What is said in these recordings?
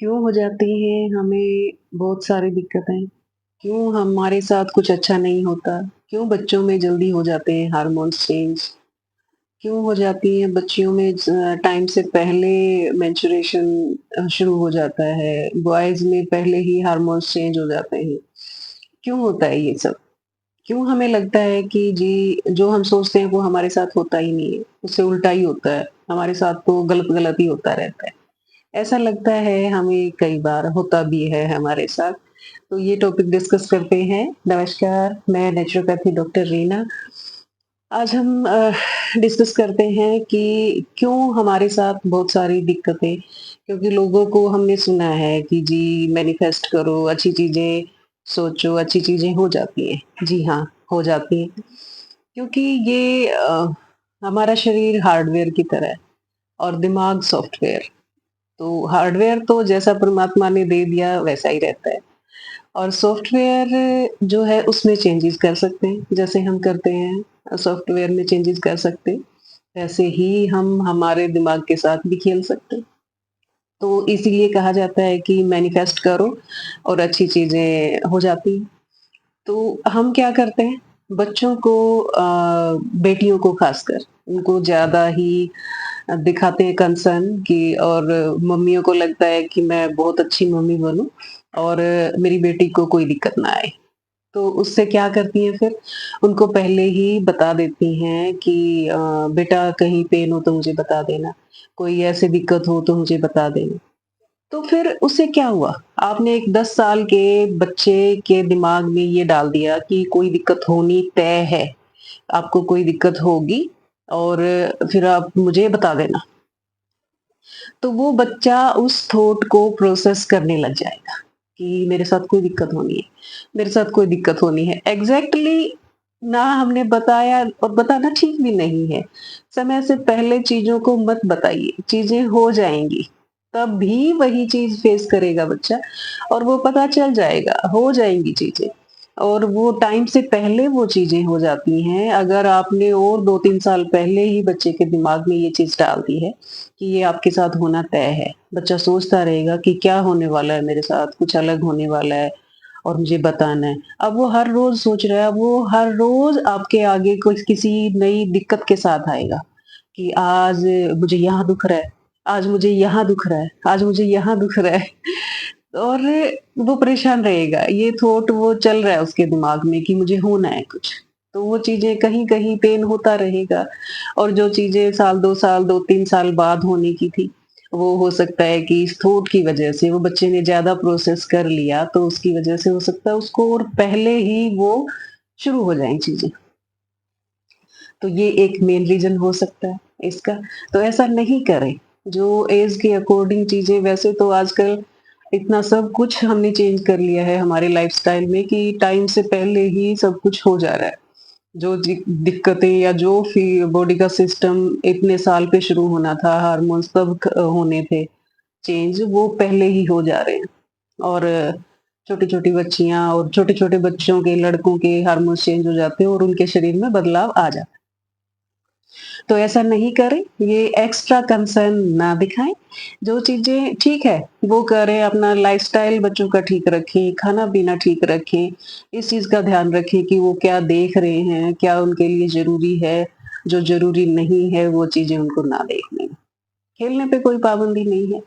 क्यों हो जाती हैं हमें बहुत सारी दिक्कतें? क्यों हमारे साथ कुछ अच्छा नहीं होता? क्यों बच्चों में जल्दी हो जाते हैं हार्मोन्स चेंज? क्यों हो जाती हैं बच्चियों में टाइम से पहले मेंस्ट्रुएशन शुरू हो जाता है? बॉयज़ में पहले ही हार्मोन्स चेंज हो जाते हैं। क्यों होता है ये सब? क्यों हमें लगता है कि जी, जो हम सोचते हैं वो हमारे साथ होता ही नहीं है, उससे उल्टा ही होता है। हमारे साथ तो गलत-गलत ही होता रहता है। ऐसा लगता है हमें कई बार होता भी है हमारे साथ। तो ये टॉपिक डिस्कस करते हैं। नमस्कार, मैं नेचुरोपैथी डॉक्टर रीना। आज हम डिस्कस करते हैं कि क्यों हमारे साथ बहुत सारी दिक्कतें, क्योंकि लोगों को हमने सुना है कि जी मैनिफेस्ट करो, अच्छी चीज़ें सोचो, अच्छी चीज़ें हो जाती हैं। जी हाँ, हो जाती हैं। क्योंकि ये हमारा शरीर हार्डवेयर की तरह है और दिमाग सॉफ्टवेयर। तो हार्डवेयर तो जैसा परमात्मा ने दे दिया वैसा ही रहता है और सॉफ्टवेयर जो है उसमें चेंजेस कर सकते हैं जैसे हम करते हैं सॉफ्टवेयर में चेंजेस कर सकते हैं वैसे ही हम हमारे दिमाग के साथ भी खेल सकते हैं। तो इसीलिए कहा जाता है कि मैनिफेस्ट करो और अच्छी चीजें हो जाती हैं। तो हम क्या करते हैं बच्चों को बेटियों को खासकर उनको ज्यादा ही दिखाते हैं कंसर्न कि और मम्मियों को लगता है कि मैं बहुत अच्छी मम्मी बनूं और मेरी बेटी को कोई दिक्कत ना आए। तो उससे क्या करती हैं फिर उनको पहले ही बता देती हैं कि बेटा कहीं पेन हो तो मुझे बता देना, कोई ऐसी दिक्कत हो तो मुझे बता देना। तो फिर उससे क्या हुआ? आपने एक 10 साल के बच्चे के दिमाग में ये डाल दिया कि कोई दिक्कत होनी तय है, आपको कोई दिक्कत होगी और फिर आप मुझे बता देना। तो वो बच्चा उस थॉट को प्रोसेस करने लग जाएगा कि मेरे साथ कोई दिक्कत होनी है, मेरे साथ कोई दिक्कत होनी है। एग्ज़ैक्टली ना हमने बताया और बताना ठीक भी नहीं है। समय से पहले चीज़ों को मत बताइए, चीज़ें हो जाएँगी, तब भी वही चीज़ फेस करेगा बच्चा और वो पता चल जाएगा, हो जाएँगी चीज़ें। और वो टाइम से पहले वो चीज़ें हो जाती हैं, अगर आपने और 2-3 साल पहले ही बच्चे के दिमाग में ये चीज़ डाल दी है कि ये आपके साथ होना तय है। बच्चा सोचता रहेगा कि क्या होने वाला है मेरे साथ, कुछ अलग होने वाला है और मुझे बताना है। अब वो हर रोज़ सोच रहा है, वो हर रोज़ आपके आगे कोई किसी नई दिक्कत के साथ आएगा कि आज मुझे यहाँ दुख रहा है, आज मुझे यहाँ दुख रहा है, आज मुझे यहाँ दुख रहा है। और वो परेशान रहेगा। ये थॉट वो चल रहा है उसके दिमाग में कि मुझे होना है कुछ। तो वो चीज़ें कहीं-कहीं पेन होता रहेगा और जो चीज़ें साल 2 साल, 2-3 साल बाद होने की थी, वो हो सकता है कि इस थॉट की वज़ह से वो बच्चे ने ज़्यादा प्रोसेस कर लिया, तो उसकी वज़ह से हो सकता है उसको और पहले ही वो शुरू हो जाएँ चीज़ें। तो ये एक मेन रीज़न हो सकता है इसका। तो ऐसा नहीं करें। जो ऐज के अकॉर्डिंग चीज़ें वैसे तो आजकल इतना सब कुछ हमने चेंज कर लिया है हमारे लाइफ़स्टाइल में कि टाइम से पहले ही सब कुछ हो जा रहा है। जो दिक्कतें या जो बॉडी का सिस्टम इतने साल पे शुरू होना था, हार्मोन्स तब होने थे चेंज, वो पहले ही हो जा रहे हैं। और छोटी-छोटी बच्चियाँ और छोटे-छोटे बच्चों के, लड़कों के हार्मोन्स चेंज हो जाते हैं और उनके शरीर में बदलाव आ जाता है। तो ऐसा नहीं करें, ये एक्स्ट्रा कंसर्न ना दिखाएँ। जो चीज़ें ठीक है, वो करें, अपना लाइफ़स्टाइल बच्चों का ठीक रखें, खाना-पीना ठीक रखें, इस चीज़ का ध्यान रखें कि वो क्या देख रहे हैं, क्या उनके लिए ज़रूरी है, जो ज़रूरी नहीं है, वो चीज़ें उनको ना देखने दें। खेलने पे कोई पाबंदी नहीं है,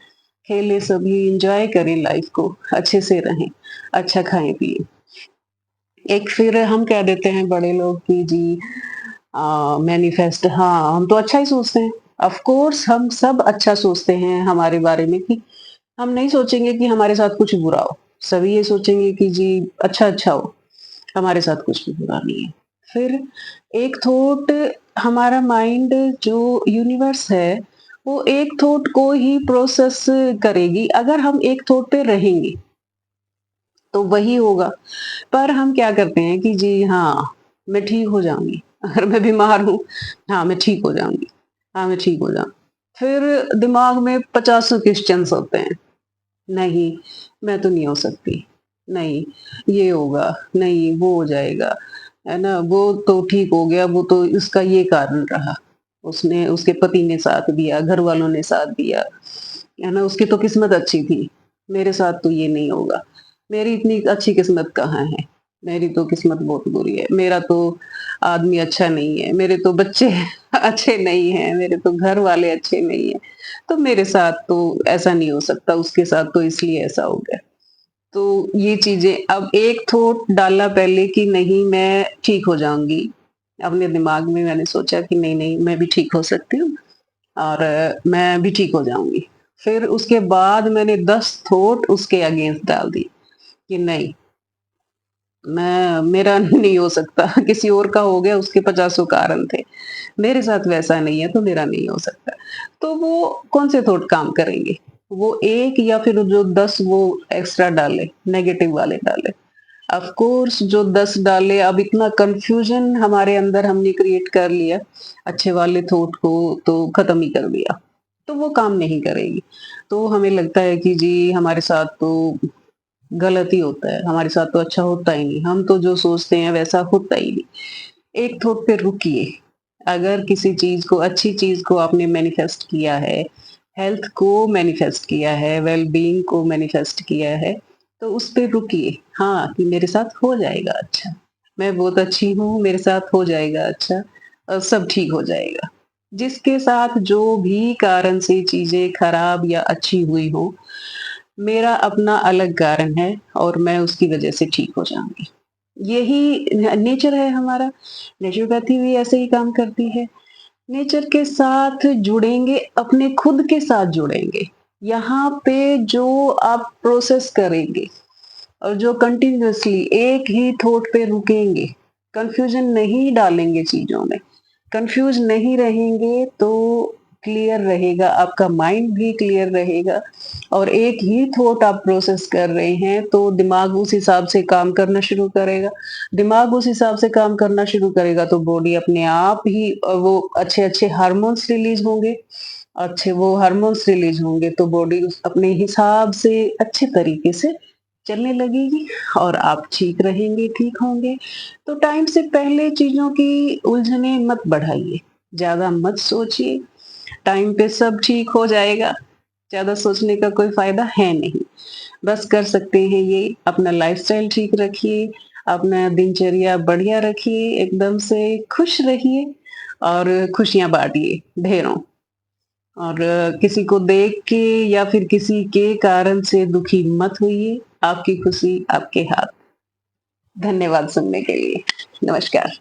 खेलें सभी, एन्जॉय करें लाइफ़ को, अच्छे से रहें, अच्छा खाएँ-पिएँ। एक फिर हम कह देते हैं बड़े लोग कि जी मैनिफेस्ट हाँ, हम तो अच्छा ही सोचते हैं। ऑफ़ कोर्स हम सब अच्छा सोचते हैं हमारे बारे में कि हम नहीं सोचेंगे कि हमारे साथ कुछ बुरा हो। सभी ये सोचेंगे कि जी अच्छा-अच्छा हो, हमारे साथ कुछ भी बुरा नहीं है। फिर एक थॉट हमारा माइंड जो यूनिवर्स है, वो एक थॉट को ही प्रोसेस करेगी अगर हम एक थॉट पे रहेंगे, तो वही होगा। पर हम क्या करते हैं कि जी हाँ, मैं ठीक हो जाऊँगी। अगर मैं बीमार हूँ, हाँ, मैं ठीक हो जाऊँगी। हाँ, मैं ठीक हो जाऊँ। फिर दिमाग में पचासों क्वेश्चन्स होते हैं। नहीं, मैं तो नहीं हो सकती। नहीं, ये होगा, नहीं वो हो जाएगा, है ना? वो तो ठीक हो गया, वो तो इसका ये कारण रहा। उसने उसके पति ने साथ दिया, घरवालों ने साथ दिया, है ना? उसकी तो किस्मत अच्छी थी। मेरे साथ तो ये नहीं होगा। मेरी इतनी अच्छी किस्मत कहाँ है? मेरी तो किस्मत बहुत बुरी है। मेरा तो आदमी अच्छा नहीं है, मेरे तो बच्चे अच्छे नहीं हैं, मेरे तो घर वाले अच्छे नहीं हैं। तो मेरे साथ तो ऐसा नहीं हो सकता, उसके साथ तो इसलिए ऐसा हो गया। तो ये चीज़ें अब एक थॉट डाला पहले कि नहीं मैं ठीक हो जाऊँगी। अपने दिमाग में मैंने सोचा कि नहीं, मैं भी ठीक हो सकती हूँ और मैं भी ठीक हो जाऊँगी। फिर उसके बाद मैंने 10 थॉट उसके अगेंस्ट डाल दी कि नहीं, मैं मेरा नहीं हो सकता, किसी और का हो गया उसके पचासों कारण थे। मेरे साथ वैसा नहीं है तो मेरा नहीं हो सकता। तो वो कौन से थॉट काम करेंगे? वो 1 या फिर जो 10 वो एक्स्ट्रा डाले, नेगेटिव वाले डाले। ऑफ कोर्स जो 10 डाले अब इतना कन्फ्यूजन हमारे अंदर हमने क्रिएट कर लिया, अच्छे वाले थॉट को तो खत्म ही कर दिया। तो वो काम नहीं करेगी। तो हमें लगता है कि जी हमारे साथ तो गलत ही होता है, हमारे साथ तो अच्छा होता ही नहीं, हम तो जो सोचते हैं वैसा होता ही नहीं। एक थॉट पे रुकिए, अगर किसी चीज़ को अच्छी चीज़ को आपने मैनिफेस्ट किया है, हेल्थ को मैनिफेस्ट किया है, वेल-बीइंग को मैनिफेस्ट किया है, तो उस पे रुकिए। हाँ, कि मेरे साथ हो जाएगा अच्छा, मैं बहुत अच्छी हूँ, मेरे साथ हो जाएगा अच्छा सब ठीक हो जाएगा। जिसके साथ जो भी कारण से चीज़ें खराब या अच्छी हुई हों, मेरा अपना अलग कारण है और मैं उसकी वजह से ठीक हो जाऊँगी। यही नेचर है हमारा, नेचुरोपैथी भी ऐसे ही काम करती है। नेचर के साथ जुड़ेंगे, अपने खुद के साथ जुड़ेंगे। यहाँ पे जो आप प्रोसेस करेंगे और जो कंटिन्यूअसली एक ही थॉट पे रुकेंगे, कन्फ्यूज़न नहीं डालेंगे चीज़ों में, कन्फ्यूज़ नहीं रहेंगे तो क्लियर रहेगा, आपका माइंड भी क्लियर रहेगा और एक ही थॉट आप प्रोसेस कर रहे हैं तो दिमाग उस हिसाब से काम करना शुरू करेगा। दिमाग उस हिसाब से काम करना शुरू करेगा तो बॉडी अपने आप ही वो अच्छे-अच्छे हार्मोन्स रिलीज़ होंगे। अच्छे वो हार्मोन्स रिलीज़ होंगे तो बॉडी उस अपने हिसाब से अच्छे तरीके से चलने लगेगी और आप ठीक रहेंगे, ठीक होंगे। तो टाइम से पहले चीज़ों की उलझनें मत बढ़ाइए, ज़्यादा मत सोचिए, टाइम पे सब ठीक हो जाएगा, ज़्यादा सोचने का कोई फ़ायदा है नहीं। बस कर सकते हैं ये, अपना लाइफ़स्टाइल ठीक रखिए, अपना दिनचर्या बढ़िया रखिए, एकदम से खुश रहिए और खुशियाँ बाँटिए ढेरों। और किसी को देख के या फिर किसी के कारण से दुखी मत होइए, आपकी खुशी आपके हाथ। धन्यवाद सुनने के लिए। नमस्कार।